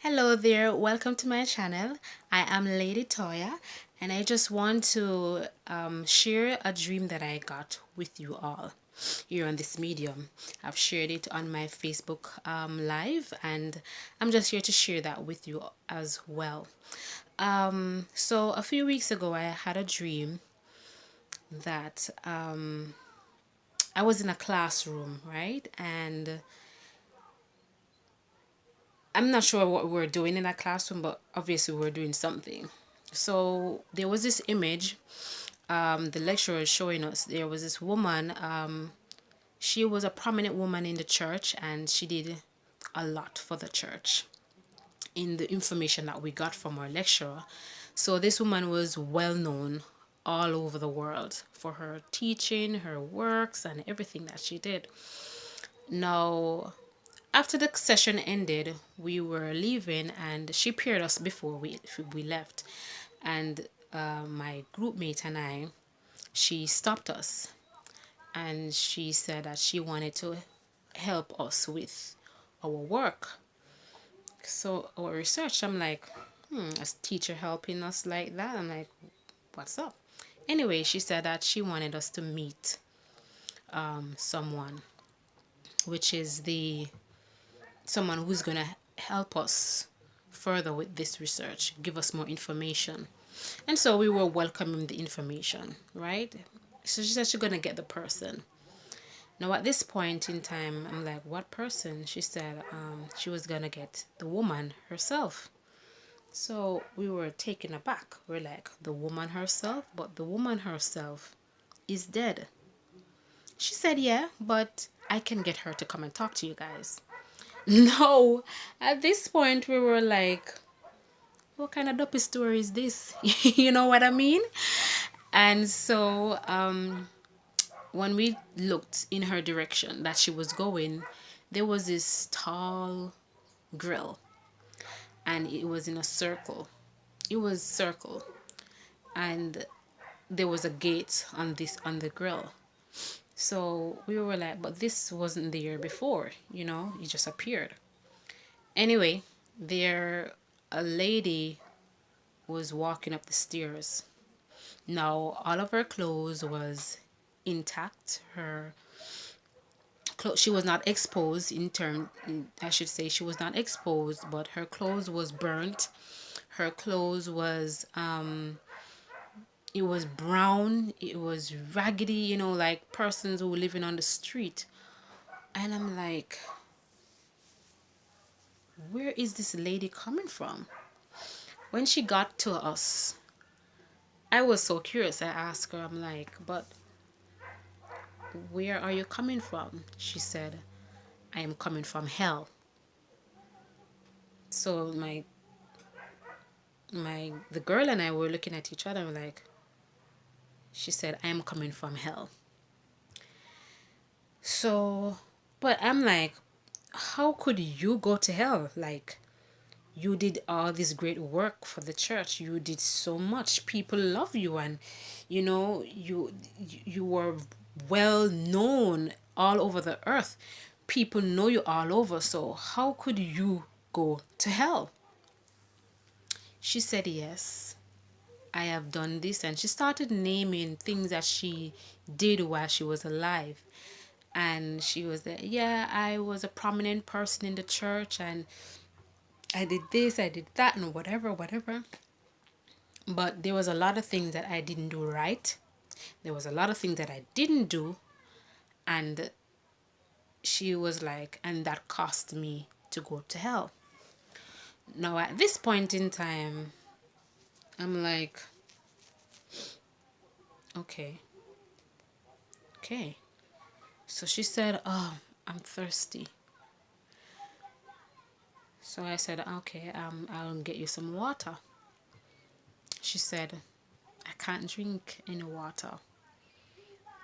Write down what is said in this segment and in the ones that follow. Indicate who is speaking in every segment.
Speaker 1: Hello there, welcome to my channel. I am Lady Toya and I just want to share a dream that I got with you all here on this medium. I've shared it on my Facebook live and I'm just here to share that with you as well. So a few weeks ago I had a dream that I was in a classroom, right? And I'm not sure what we are doing in that classroom, but obviously we are doing something. So there was this image, the lecturer is showing us. There was this woman, she was a prominent woman in the church and she did a lot for the church in the information that we got from our lecturer. So this woman was well known all over the world for her teaching, her works, and everything that she did. Now, after the session ended, we were leaving and she paired us before we left. And my group mate and I, she stopped us and she said that she wanted to help us with our work. So our research, I'm like, a teacher helping us like that? I'm like, what's up? Anyway, she said that she wanted us to meet someone, which is the someone who's going to help us further with this research, give us more information. And so we were welcoming the information, right? So she said she's going to get the person. Now, at this point in time, I'm like, what person? She said she was going to get the woman herself. So we were taken aback. We're like, the woman herself? But the woman herself is dead. She said, yeah, but I can get her to come and talk to you guys. No, at this point we were like, what kind of dopey story is this? You know what I mean? And so when we looked in her direction that she was going, there was this tall grill and it was in a circle. It was circle and there was a gate on the grill. So we were like, but this wasn't there before, it just appeared. Anyway, there a lady was walking up the stairs. Now, all of her clothes was intact. Her clothes, she was not exposed I should say she was not exposed, but her clothes was burnt. Her clothes was it was brown, it was raggedy, like persons who were living on the street. And I'm like, where is this lady coming from? When she got to us, I was so curious. I asked her, I'm like, but where are you coming from? She said, I am coming from hell. So the girl and I were looking at each other and we're like, she said, I am coming from hell. So, but I'm like, how could you go to hell? Like, you did all this great work for the church. You did so much. People love you, and you were well known all over the earth. People know you all over. So how could you go to hell? She said, yes, I have done this. And she started naming things that she did while she was alive. And she was there, yeah, I was a prominent person in the church and I did this, I did that, and whatever, whatever. But there was a lot of things that I didn't do right. There was a lot of things that I didn't do. And she was like, and that cost me to go to hell. Now, at this point in time, I'm like, okay, okay. So she said, oh, I'm thirsty. So I said, okay, I'll get you some water. She said, I can't drink any water.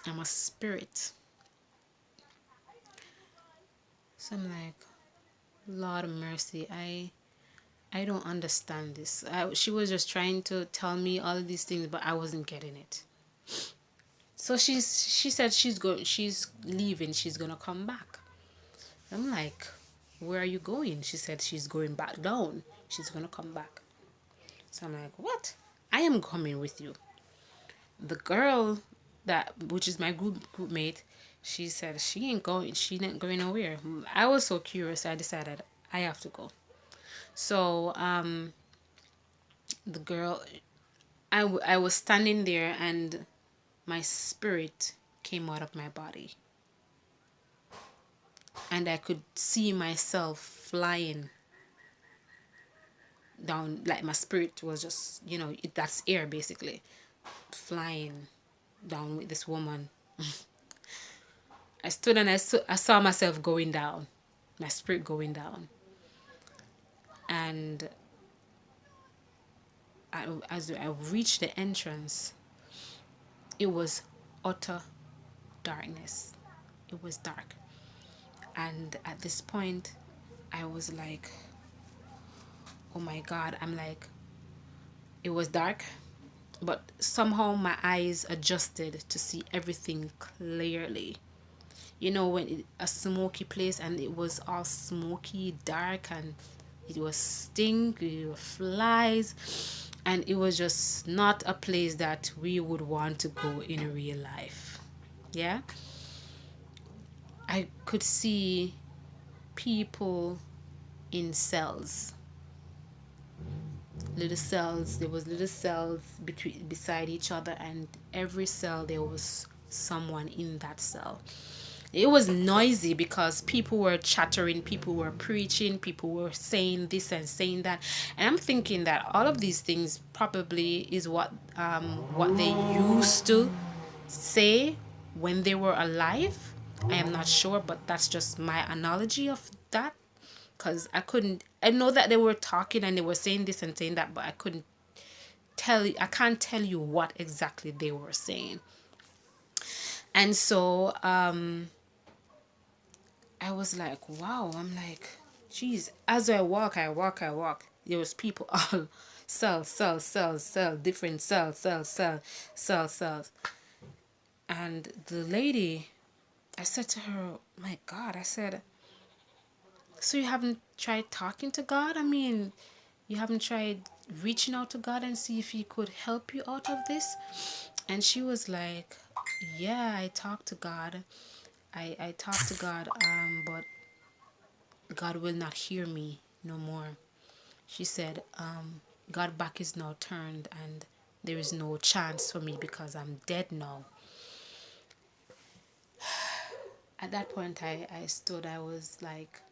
Speaker 1: I'm a spirit. So I'm like, Lord of mercy, I don't understand this. She was just trying to tell me all of these things, but I wasn't getting it. So she said she's leaving, she's gonna come back. I'm like, where are you going? She said she's going back down. She's going to come back. So I'm like, what? I am coming with you. The girl that, which is my group mate, she said she ain't going. She ain't going nowhere. I was so curious. I decided I have to go. So the girl, I was standing there and my spirit came out of my body, and I could see myself flying down. Like my spirit was just, that's air basically, flying down with this woman. I stood and I saw myself going down, my spirit going down. And as I reached the entrance, it was utter darkness. It was dark. And at this point, I was like, oh my God. I'm like, it was dark, but somehow my eyes adjusted to see everything clearly. When a smoky place, and it was all smoky, dark, and it was stink, it was flies, and it was just not a place that we would want to go in real life. Yeah, I could see people in cells, little cells. There was little cells beside each other, and every cell there was someone in that cell. It was noisy because people were chattering, people were preaching, people were saying this and saying that, and I'm thinking that all of these things probably is what they used to say when they were alive. I am not sure, but that's just my analogy of that, because I know that they were talking and they were saying this and saying that, but I can't tell you what exactly they were saying. And so I was like, wow. I'm like, geez. As I walk. There was people all cell, different cells. And the lady, I said to her, my God, I said, so you haven't tried talking to God? I mean, you haven't tried reaching out to God and see if he could help you out of this? And she was like, yeah, I talked to God. I talked to God, but God will not hear me no more. She said, God back is now turned and there is no chance for me because I'm dead now. At that point, I stood. I was like,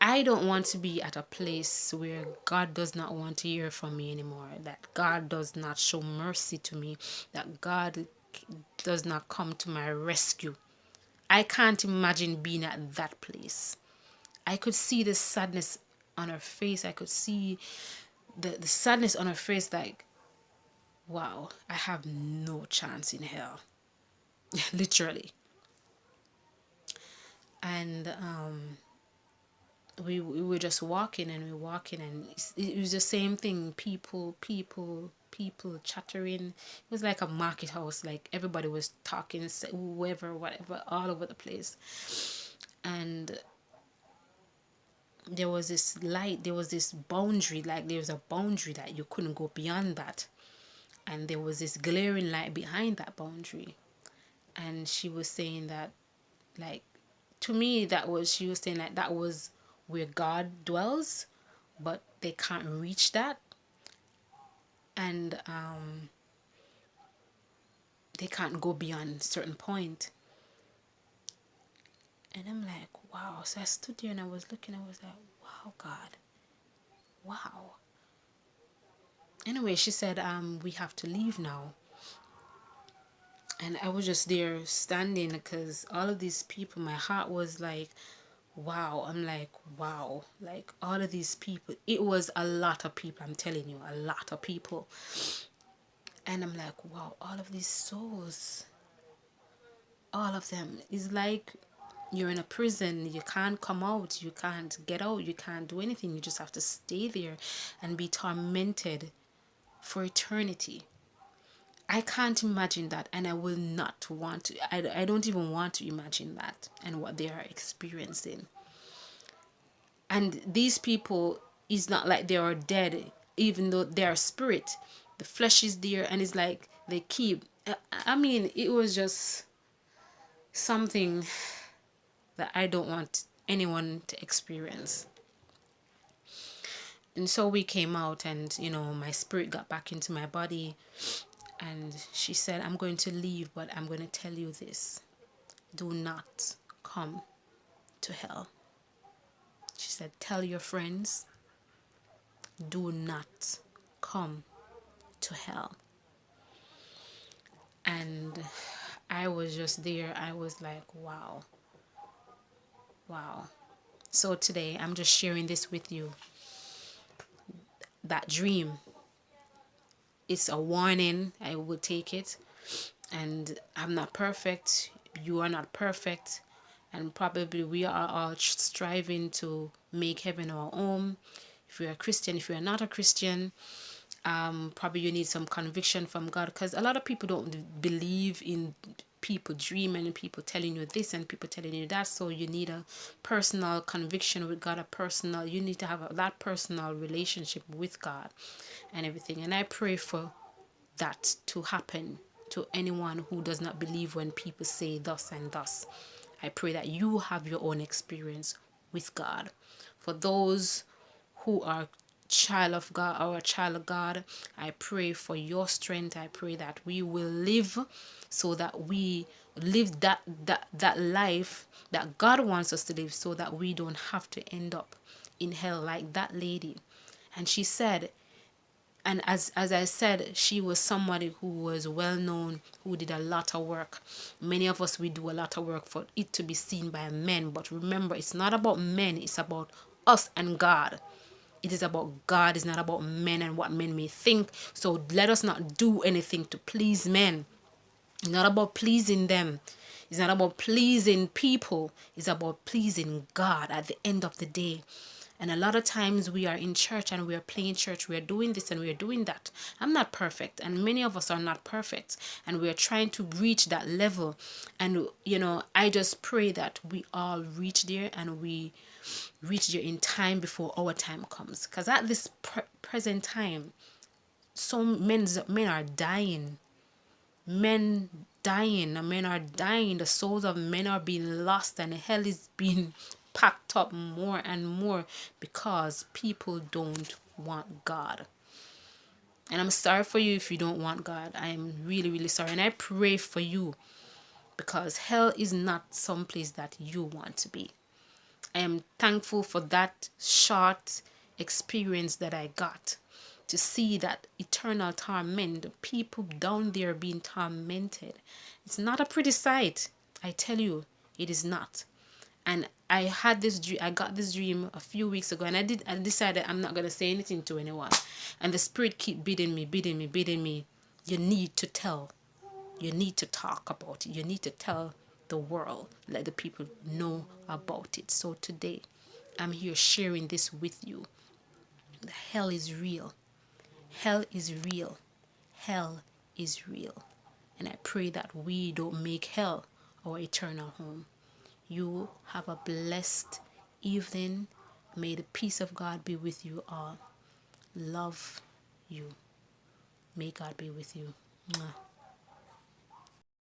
Speaker 1: I don't want to be at a place where God does not want to hear from me anymore, that God does not show mercy to me, that God does not come to my rescue. I can't imagine being at that place. I could see the sadness on her face. I could see the sadness on her face, like, wow, I have no chance in hell. Literally. And we were just walking and and it was the same thing. People chattering. It was like a market house. Like everybody was talking, whoever, whatever, all over the place. And there was this light, there was this boundary, like there was a boundary that you couldn't go beyond that. And there was this glaring light behind that boundary. And she was saying that, like, to me, she was saying like that was where God dwells, but they can't reach that. And they can't go beyond a certain point. And I'm like, wow. So I stood there and I was looking, I was like, wow, God. Wow. Anyway, she said, we have to leave now. And I was just there standing because all of these people, my heart was like, wow. I'm like, wow. Like all of these people, it was a lot of people. I'm telling you, a lot of people. And I'm like, wow, all of these souls, all of them. It's like you're in a prison. You can't come out. You can't get out. You can't do anything. You just have to stay there and be tormented for eternity. I can't imagine that, and I will not want to. I don't even want to imagine that and what they are experiencing. And these people, it's not like they are dead, even though they are spirit. The flesh is there, and it's like they keep. I mean, it was just something that I don't want anyone to experience. And so we came out, and my spirit got back into my body, and she said, I'm going to leave, but I'm going to tell you this: do not come to hell. She said, tell your friends, do not come to hell. And I was just there. I was like, wow. Wow. So today I'm just sharing this with you. That dream, it's a warning. I will take it. And I'm not perfect. You are not perfect. And probably we are all striving to make heaven our home. If you're a Christian, if you're not a Christian, probably you need some conviction from God, because a lot of people don't believe in people dreaming and people telling you this and people telling you that. So you need a personal conviction with God, you need to have that personal relationship with God and everything. And I pray for that to happen to anyone who does not believe when people say thus and thus. I pray that you have your own experience with God. For those who are child of God or a child of God, I pray for your strength. I pray that we will live so that we live that life that God wants us to live, so that we don't have to end up in hell like that lady. And she said, and as I said, she was somebody who was well known, who did a lot of work. Many of us, we do a lot of work for it to be seen by men. But remember, it's not about men, it's about us and God. It is about God, it's not about men and what men may think. So let us not do anything to please men. It's not about pleasing them. It's not about pleasing people. It's about pleasing God at the end of the day. And a lot of times we are in church and we are playing church. We are doing this and we are doing that. I'm not perfect. And many of us are not perfect. And we are trying to reach that level. And, I just pray that we all reach there, and we reach there in time before our time comes. Because at this present time, some men are dying. Men are dying, the souls of men are being lost, and hell is being packed up more and more because people don't want God. And I'm sorry for you if you don't want God. I am really, really sorry. And I pray for you, because hell is not some place that you want to be. I am thankful for that short experience that I got, to see that eternal torment, the people down there being tormented. It's not a pretty sight. I tell you, it is not. And I had this dream. I got this dream a few weeks ago, and I decided I'm not gonna say anything to anyone. And the spirit keep bidding me. You need to tell. You need to talk about it. You need to tell the world, let the people know about it. So today, I'm here sharing this with you. The hell is real. Hell is real. Hell is real. And I pray that we don't make hell our eternal home. You have a blessed evening. May the peace of God be with you all. Love you. May God be with you. Mwah.